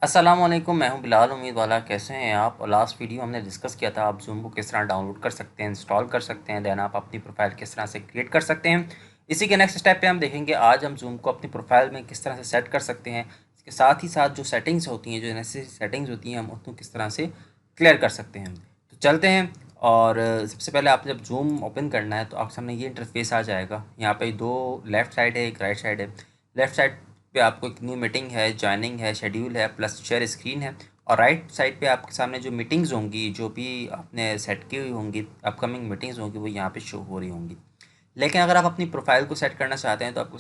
अस्सलाम वालेकुम, मैं हूं बिलाल। उम्मीद वाला कैसे हैं आप। और लास्ट वीडियो हमने डिस्कस किया था आप जूम को किस तरह डाउनलोड कर सकते हैं, इंस्टॉल कर सकते हैं, देन आप अपनी प्रोफाइल किस तरह से क्रिएट कर सकते हैं। इसी के नेक्स्ट स्टेप पे हम देखेंगे आज हम जूम को अपनी प्रोफाइल में किस तरह से सेट कर सकते हैं। इसके साथ ही साथ जो सेटिंग्स होती हैं, जो नेसेसरी सेटिंग्स होती हैं, हम उसको किस तरह से क्लियर कर सकते हैं। तो चलते हैं। और सबसे पहले आप जब जूम ओपन करना है तो आपके सामने ये इंटरफेस आ जाएगा। यहाँ पे दो लेफ़्ट साइड है, एक राइट साइड है। लेफ़्ट साइड पे आपको एक न्यू मीटिंग है, जॉइनिंग है, शेड्यूल है, प्लस शेयर स्क्रीन है। और राइट साइड पे आपके सामने जो मीटिंग्स होंगी, जो भी आपने सेट की हुई होंगी, अपकमिंग मीटिंग्स होंगी, वो यहाँ पे शो हो रही होंगी। लेकिन अगर आप अपनी प्रोफाइल को सेट करना चाहते हैं तो आपको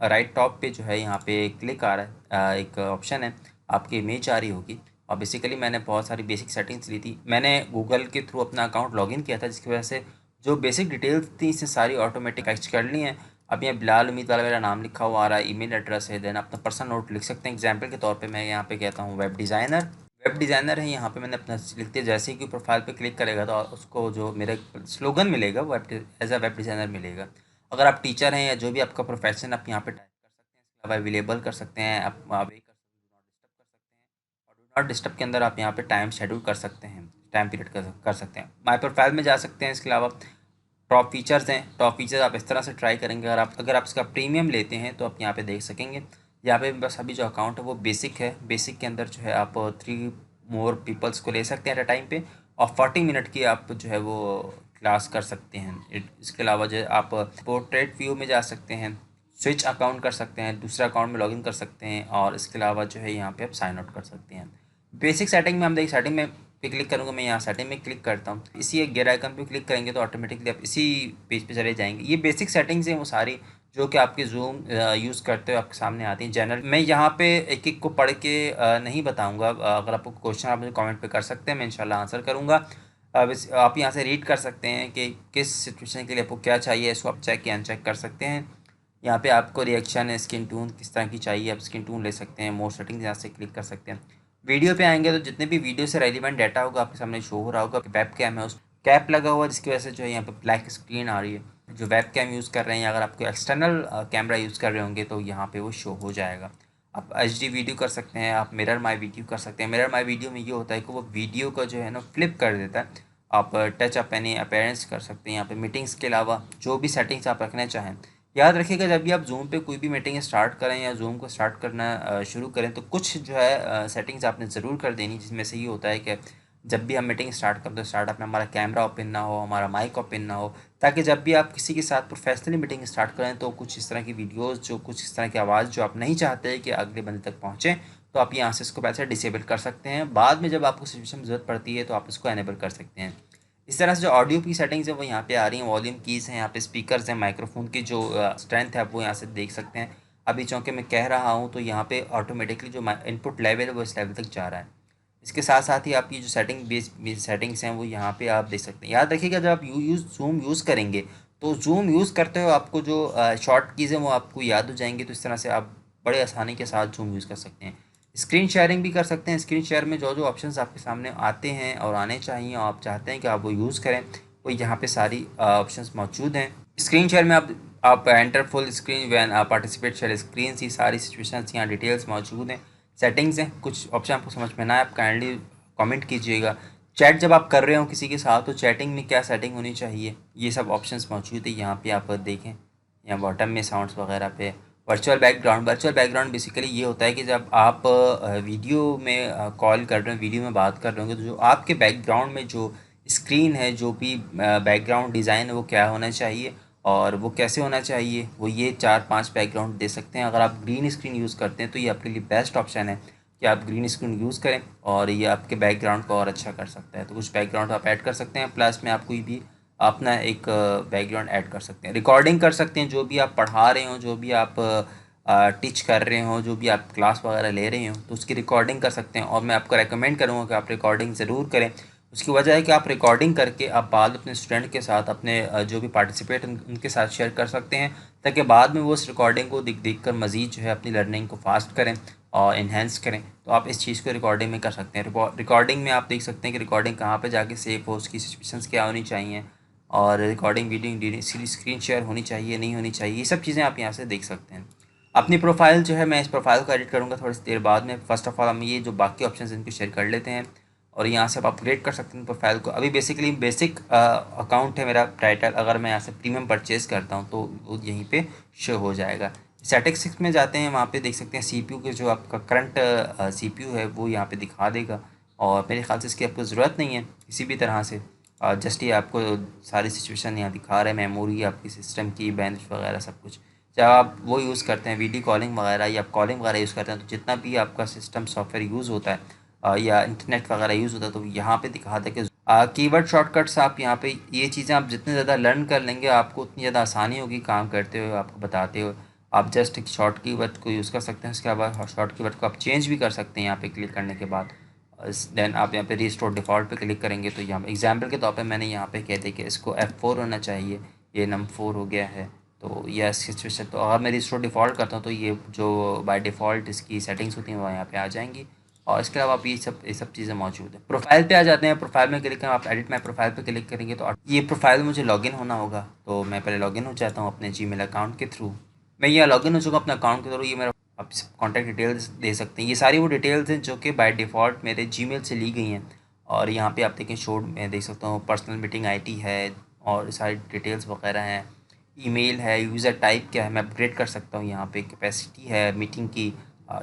राइट टॉप पे जो है यहाँ पे क्लिक आ रहा है, एक ऑप्शन है, आपकी इमेज आ रही होगी। और बेसिकली मैंने बहुत सारी बेसिक सेटिंग्स ली थी, मैंने गूगल के थ्रू अपना अकाउंट लॉगिन किया था, जिसकी वजह से जो बेसिक डिटेल्स थी इससे सारी ऑटोमेटिक कैच कर ली हैं। अब यहाँ बिलाल उम्मीद वाला मेरा नाम लिखा हुआ आ रहा है, ईमेल एड्रेस है, देन अपना पर्सनल नोट लिख सकते हैं। एग्जाम्पल के तौर पे मैं यहाँ पे कहता हूँ वेब डिज़ाइनर। वेब डिज़ाइनर है, यहाँ पे मैंने अपना लिख दिया। जैसे ही कोई प्रोफाइल पे क्लिक करेगा तो उसको जो मेरा स्लोगन मिलेगा वो एज अ वेब डिज़ाइनर मिलेगा। अगर आप टीचर हैं या जो भी आपका प्रोफेशन, आप यहाँ पे टाइप कर सकते हैं। इसके अलावा अवेलेबल कर सकते हैं, आप एक कर सकते हैं, डू नॉट डिस्टर्ब कर सकते हैं। और डू नॉट डिस्टर्ब के अंदर आप यहाँ पे टाइम शेड्यूल कर सकते हैं, टाइम पीरियड कर सकते हैं। माई प्रोफाइल में जा सकते हैं। इसके अलावा टॉप फीचर्स हैं, टॉप फीचर आप इस तरह से ट्राई करेंगे। अगर आप इसका प्रीमियम लेते हैं तो आप यहाँ पे देख सकेंगे। यहाँ पे बस अभी जो अकाउंट है वो बेसिक है। बेसिक के अंदर जो है आप 3 मोर पीपल्स को ले सकते हैं एट अ टाइम पे। और 40 मिनट की आप जो है वो क्लास कर सकते हैं। इसके अलावा जो है आप पोर्ट्रेट व्यू में जा सकते हैं, स्विच अकाउंट कर सकते हैं, दूसरे अकाउंट में लॉगिन कर सकते हैं। और इसके अलावा जो है यहाँ पे आप साइन आउट कर सकते हैं। बेसिक सेटिंग में हम देख, सेटिंग में पे क्लिक करूँगा। मैं यहाँ सेटिंग में क्लिक करता हूँ, इसी एक गेयर आइकन पे क्लिक करेंगे तो ऑटोमेटिकली आप इसी पेज पे चले जाएंगे। ये बेसिक सेटिंग्स हैं वो सारी, जो कि आपके जूम यूज़ करते हुए आपके सामने आती हैं। जनरल मैं यहाँ पे एक एक को पढ़ के नहीं बताऊँगा। अगर आपको क्वेश्चन आप मुझे कमेंट पे कर सकते हैं, मैं इंशाल्लाह आंसर करूँगा। अब आप यहाँ से रीड कर सकते हैं कि किस सिचुएशन के लिए आपको क्या चाहिए, इसको आप चेक या अनचेक कर सकते हैं। यहाँ पे आपको रिएक्शन, स्किन टून किस तरह की चाहिए, आप स्किन टून ले सकते हैं। मोर सेटिंग्स यहाँ से क्लिक कर सकते हैं। वीडियो पे आएंगे तो जितने भी वीडियो से रेलिवेंट डाटा होगा आपके सामने शो हो रहा होगा। वेब कैम है, उस कैप लगा हुआ है, जिसकी वजह से जो है यहाँ पे ब्लैक स्क्रीन आ रही है। जो वेब कैम यूज़ कर रहे हैं, अगर आपको एक्सटर्नल कैमरा यूज़ कर रहे होंगे तो यहाँ पे वो शो हो जाएगा। आप एच डी वीडियो कर सकते हैं, आप मिरर माई वीडियो कर सकते हैं। मिरर माई वीडियो में ये होता है कि वो वीडियो का जो है ना फ्लिप कर देता है। आप टच अप एनी अपेयरेंस कर सकते हैं यहाँ पे। मीटिंग्स के अलावा जो भी सेटिंग्स आप रखना चाहें, याद रखिएगा जब भी आप जूम पे कोई भी मीटिंग स्टार्ट करें या जूम को स्टार्ट करना शुरू करें तो कुछ जो है सेटिंग्स आपने ज़रूर कर देनी, जिसमें से ये होता है कि जब भी हम मीटिंग स्टार्ट करते हैं, स्टार्टअप में हमारा कैमरा ओपन ना हो, हमारा माइक ओपन ना हो, ताकि जब भी आप किसी के साथ प्रोफेशनली मीटिंग स्टार्ट करें तो कुछ इस तरह की वीडियोज़, जो कुछ इस तरह की आवाज़ जो आप नहीं चाहते कि अगले बंदे तक पहुँचे, तो आप यहाँ से इसको वैसे डिसेबल कर सकते हैं। बाद में जब आपको सिचुएशन में ज़रूरत पड़ती है तो आप इसको एनेबल कर सकते हैं। इस तरह से जो ऑडियो की सेटिंग्स है वो यहाँ पे आ रही हैं। वॉल्यूम कीज़ हैं, यहाँ पे स्पीकर्स हैं, माइक्रोफोन की जो स्ट्रेंथ है आप वो यहाँ से देख सकते हैं। अभी चूँकि मैं कह रहा हूँ तो यहाँ पे ऑटोमेटिकली जो इनपुट लेवल है वो इस लेवल तक जा रहा है। इसके साथ साथ ही आपकी जो सेटिंग्स हैं वो यहाँ पे आप देख सकते हैं। याद रखिएगा जब आप जूम यूज़ करेंगे तो जूम यूज़ करते हुए आपको जो शॉर्ट कीज़ हैं वो आपको याद हो जाएंगी। तो इस तरह से आप बड़े आसानी के साथ जूम यूज़ कर सकते हैं। स्क्रीन शेयरिंग भी कर सकते हैं। स्क्रीन शेयर में जो जो ऑप्शंस आपके सामने आते हैं और आने चाहिए और आप चाहते हैं कि आप वो यूज़ करें, वो यहाँ पे सारी ऑप्शंस मौजूद हैं। स्क्रीन शेयर में आप enter full screen when participate share screen, ये सारी सिचुएशंस यहाँ डिटेल्स मौजूद हैं। सेटिंग्स हैं, कुछ ऑप्शन आपको समझ में ना आए आप काइंडली कमेंट कीजिएगा। चैट जब आप कर रहे हो किसी के साथ तो चैटिंग में क्या सेटिंग होनी चाहिए, ये सब ऑप्शंस मौजूद है। यहाँ पे आप देखें, यहाँ बॉटम में साउंड्स वगैरह पे वर्चुअल बैकग्राउंड बेसिकली ये होता है कि जब आप वीडियो में कॉल कर रहे हो, वीडियो में बात कर रहे होंगे, तो जो आपके बैकग्राउंड में जो स्क्रीन है, जो भी बैकग्राउंड डिज़ाइन है वो क्या होना चाहिए और वो कैसे होना चाहिए, वो ये 4-5 बैकग्राउंड दे सकते हैं। अगर आप ग्रीन स्क्रीन यूज़ करते हैं तो ये आपके लिए बेस्ट ऑप्शन है कि आप ग्रीन स्क्रीन यूज़ करें और ये आपके बैकग्राउंड को और अच्छा कर सकता है। तो कुछ बैकग्राउंड आप ऐड कर सकते हैं, प्लस में आप कोई भी अपना एक बैकग्राउंड ऐड कर सकते हैं। रिकॉर्डिंग कर सकते हैं, जो भी आप पढ़ा रहे हो, जो भी आप टीच कर रहे हो, जो भी आप क्लास वगैरह ले रहे हो तो उसकी रिकॉर्डिंग कर सकते हैं। और मैं आपको रेकमेंड करूँगा कि आप रिकॉर्डिंग ज़रूर करें। उसकी वजह है कि आप रिकॉर्डिंग करके आप बाद अपने स्टूडेंट के साथ, अपने जो भी पार्टिसिपेट उनके साथ शेयर कर सकते हैं, ताकि बाद में वो उस रिकॉर्डिंग को देख कर मज़ीद जो है अपनी लर्निंग को फास्ट करें और इन्हेंस करें। तो आप इस चीज़ को रिकॉर्डिंग में कर सकते हैं। रिकॉर्डिंग में आप देख सकते हैं कि रिकॉर्डिंग कहाँ पे जाके सेव हो, उसकी सिचुएशंस क्या होनी चाहिए और रिकॉर्डिंग वीडियो स्क्रीन शेयर होनी चाहिए नहीं होनी चाहिए, ये सब चीज़ें आप यहाँ से देख सकते हैं। अपनी प्रोफाइल जो है मैं इस प्रोफाइल को एडिट करूँगा थोड़ी सी देर बाद में। फ़र्स्ट ऑफ ऑल हम ये जो बाकी ऑप्शन हैं इनको शेयर कर लेते हैं और यहाँ से आप अपग्रेड कर सकते हैं प्रोफाइल को। अभी बेसिकली बेसिक अकाउंट है मेरा टाइटल, अगर मैं यहाँ से प्रीमियम परचेज़ करता हूँ तो वो यहीं पे शो हो जाएगा। स्टैटिस्टिक्स में जाते हैं, वहाँ पे देख सकते हैं सीपीयू के जो आपका करंट सीपीयू है वो यहाँ पे दिखा देगा और मेरे ख्याल से इसकी आपको ज़रूरत नहीं है किसी भी तरह से। जस्ट ये आपको सारी सिचुएशन यहाँ दिखा रहे हैं, मेमोरी आपकी सिस्टम की, बैंड वगैरह सब कुछ। जब आप वो यूज़ करते हैं वीडियो कॉलिंग वगैरह या कॉलिंग वगैरह यूज़ करते हैं तो जितना भी आपका सिस्टम सॉफ्टवेयर यूज़ होता है या इंटरनेट वगैरह यूज़ होता है तो यहाँ पे दिखाता है कि कीवर्ड शॉर्टकट्स आप यहाँ पे ये चीज़ें आप जितने ज़्यादा लर्न कर लेंगे आपको उतनी ज़्यादा आसानी होगी काम करते हुए, आपको बताते हुए। आप जस्ट एक शॉर्ट कीवर्ड को यूज़ कर सकते हैं, उसके बाद शॉर्ट कीवर्ड को आप चेंज भी कर सकते हैं यहाँ पे क्लिक करने के बाद। देन आप यहाँ पे रिस्टोर डिफ़ॉल्ट पे क्लिक करेंगे तो यहाँ एग्जाम्पल के तौर पे मैंने यहाँ पे कह दिया कि इसको F4 होना चाहिए, ये num4 हो गया है तो यह सिचुएशन। तो अगर मैं रिस्टोर डिफ़ॉल्ट करता हूँ तो ये जो बाय डिफ़ॉल्ट इसकी सेटिंग्स होती हैं वो यहाँ पे आ जाएंगी और इसके अलावा आप ये सब चीज़ें मौजूद हैं। प्रोफाइल पे आ जाते हैं, प्रोफाइल में क्लिक करें, आप एडिट माई प्रोफाइल पे क्लिक करेंगे तो ये प्रोफाइल मुझे लॉगिन होना होगा तो मैं पहले लॉगिन हो जाता हूँ अपने जीमेल अकाउंट के थ्रू। मैं यहाँ लॉगिन हो चुका अपने अकाउंट के थ्रू। ये मेरा आप कॉन्टैक्ट डिटेल्स दे सकते हैं, ये सारी वो डिटेल्स हैं जो कि बाय डिफ़ॉल्ट मेरे जीमेल से ली गई हैं। और यहाँ पे आप देखें शो मैं देख सकता हूँ पर्सनल मीटिंग आईडी है और सारी डिटेल्स वगैरह हैं, ईमेल है, यूज़र टाइप क्या है, मैं अपग्रेड कर सकता हूँ। यहाँ पे कैपेसिटी है मीटिंग की,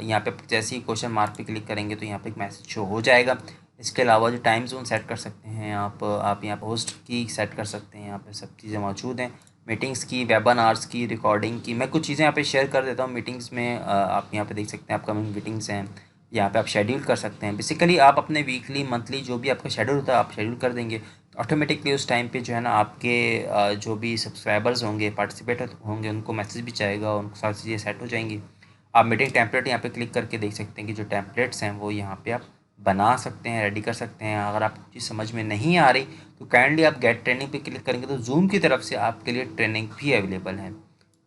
यहाँ पे जैसे ही क्वेश्चन मार्क पे क्लिक करेंगे तो यहाँ पे एक मैसेज शो हो जाएगा। इसके अलावा जो टाइम जोन सेट कर सकते हैं आप यहाँ पे होस्ट की सेट कर सकते हैं, यहाँ पे सब चीज़ें मौजूद हैं। मीटिंग्स की, वेबिनार्स की, रिकॉर्डिंग की, मैं कुछ चीज़ें यहाँ पे शेयर कर देता हूँ मीटिंग्स में। आप यहाँ पे देख सकते हैं अपकमिंग मीटिंग्स हैं, यहाँ पे आप शेड्यूल कर सकते हैं। बेसिकली आप अपने वीकली मंथली जो भी आपका शेड्यूल होता है आप शेड्यूल कर देंगे तो ऑटोमेटिकली उस टाइम पे जो है ना आपके जो भी सब्सक्राइबर्स होंगे, पार्टिसिपेटर होंगे, उनको मैसेज भी जाएगा और उनको सारी चीज़ें सेट हो जाएंगी। आप मीटिंग टेम्पलेट यहाँ पे क्लिक करके देख सकते हैं कि जो टेम्पलेट्स हैं वो यहाँ पे आप बना सकते हैं, रेडी कर सकते हैं। अगर आपको चीज़ समझ में नहीं आ रही तो काइंडली आप गेट ट्रेनिंग पे क्लिक करेंगे तो जूम की तरफ से आपके लिए ट्रेनिंग भी अवेलेबल है।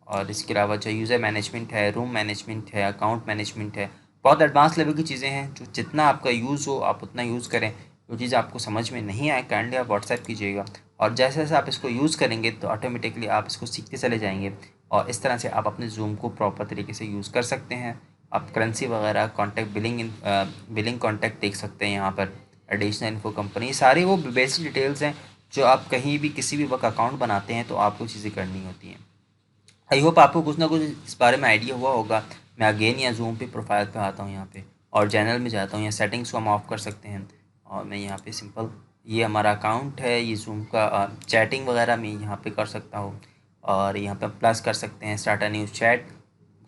और इसके अलावा जो यूज़र मैनेजमेंट है, रूम मैनेजमेंट है, अकाउंट मैनेजमेंट है, बहुत एडवांस लेवल की चीज़ें हैं जो जितना आपका यूज़ हो आप उतना यूज़ करें। जो चीज़ आपको समझ में नहीं आए काइंडली आप व्हाट्सएप कीजिएगा और जैसे जैसे आप इसको यूज़ करेंगे तो ऑटोमेटिकली आप इसको सीखते चले जाएंगे और इस तरह से आप अपने जूम को प्रॉपर तरीके से यूज़ कर सकते हैं। आप करेंसी वगैरह, कॉन्टैक्ट बिलिंग कॉन्टैक्ट देख सकते हैं यहाँ पर, एडिशनल इन्फो कंपनी, सारी वो बेसिक डिटेल्स हैं जो आप कहीं भी किसी भी वक्त अकाउंट बनाते हैं तो आपको चीज़ें करनी होती हैं। आई होप आपको कुछ ना कुछ इस बारे में आइडिया हुआ होगा। मैं अगेन या जूम पे प्रोफाइल पे आता हूँ यहाँ पे और चैनल में जाता हूँ, या सेटिंग्स को हम ऑफ कर सकते हैं और मैं यहाँ पे सिंपल ये हमारा अकाउंट है, ये जूम का चैटिंग वगैरह मैं यहाँ पे कर सकता हूँ और यहाँ पे प्लस कर सकते हैं स्टार्ट अ न्यू चैट।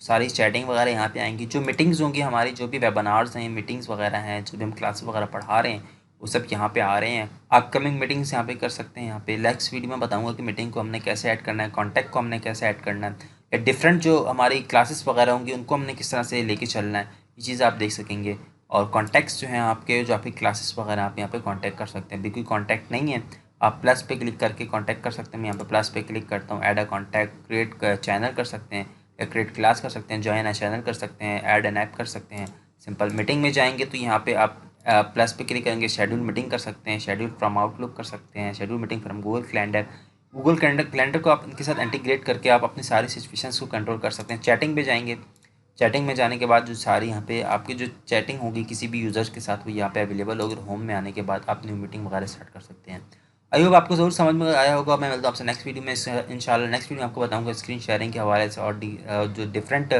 सारी चैटिंग वगैरह यहाँ पे आएंगी, जो मीटिंग्स होंगी हमारी, जो भी वेबिनार्स हैं, मीटिंग्स वगैरह हैं, जो भी हम क्लास वगैरह पढ़ा रहे हैं वो सब यहाँ पे आ रहे हैं। अपकमिंग मीटिंग्स यहाँ पे कर सकते हैं। यहाँ पे नेक्स्ट वीडियो में बताऊँगा कि मीटिंग को हमने कैसे ऐड करना है, कॉन्टैक्ट को हमने कैसे ऐड करना है, या डिफरेंट जो हमारी क्लासेस वगैरह होंगी उनको हमने किस तरह से लेके चलना है, ये चीज़ आप देख सकेंगे। और कॉन्टैक्ट्स जो हैं आपके, जो आपकी क्लासेस वगैरह आप यहाँ पे कॉन्टैक्ट कर सकते हैं। अभी कोई कॉन्टैक्ट नहीं है आप प्लस पे क्लिक करके कॉन्टैक्ट कर सकते हैं। मैं यहाँ पे प्लस पे क्लिक करता हूँ, add a contact, create channel कर सकते हैं या क्रिएट क्लास कर सकते हैं, ज्वाइन अ चैनल कर सकते हैं, ऐड एन ऐप कर सकते हैं। सिंपल मीटिंग में जाएंगे तो यहाँ पे आप प्लस पे क्लिक करेंगे, शेड्यूल मीटिंग कर सकते हैं, शेड्यूल फ्रॉम आउटलुक कर सकते हैं, schedule meeting from Google calendar को आप इनके साथ इंटीग्रेट करके आप अपनी सारी सिचुएशंस को कंट्रोल कर सकते हैं। चैटिंग पे जाएंगे, चैटिंग में जाने के बाद जो सारी यहाँ पे आपकी जो चैटिंग होगी किसी भी यूज़र्स के साथ वो यहाँ पे अवेलेबल होगी। होम में आने के बाद आप न्यू मीटिंग वगैरह स्टार्ट कर सकते हैं। आई होप आपको ज़रूर समझ में आया होगा। मैं मिलता हूँ आपसे नेक्स्ट वीडियो में। इंशाल्लाह नेक्स्ट वीडियो में आपको बताऊँगा स्क्रीन शेयरिंग के हवाले से और जो डिफरेंट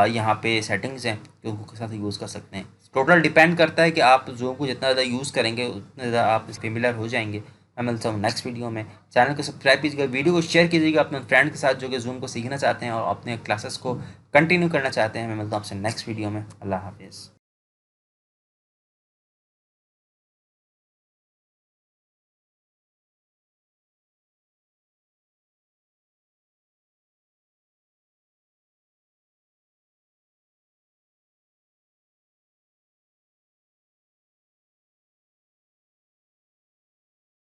यहाँ पे सेटिंग्स हैं जो उनके साथ यूज़ कर सकते हैं। टोटल डिपेंड करता है कि आप जूम को जितना ज़्यादा यूज़ करेंगे उतने ज़्यादा आप फेमिलियर हो जाएंगे। मैं मिलता हूँ नेक्स्ट वीडियो में। चैनल को सब्सक्राइब कीजिएगा, वीडियो को शेयर कीजिएगा अपने फ्रेंड के साथ जो कि जूम को सीखना चाहते हैं और अपने क्लासेस को कंटिन्यू करना चाहते हैं। मैं मिलता हूँ आपसे नेक्स्ट वीडियो में। अल्लाह हाफिज़।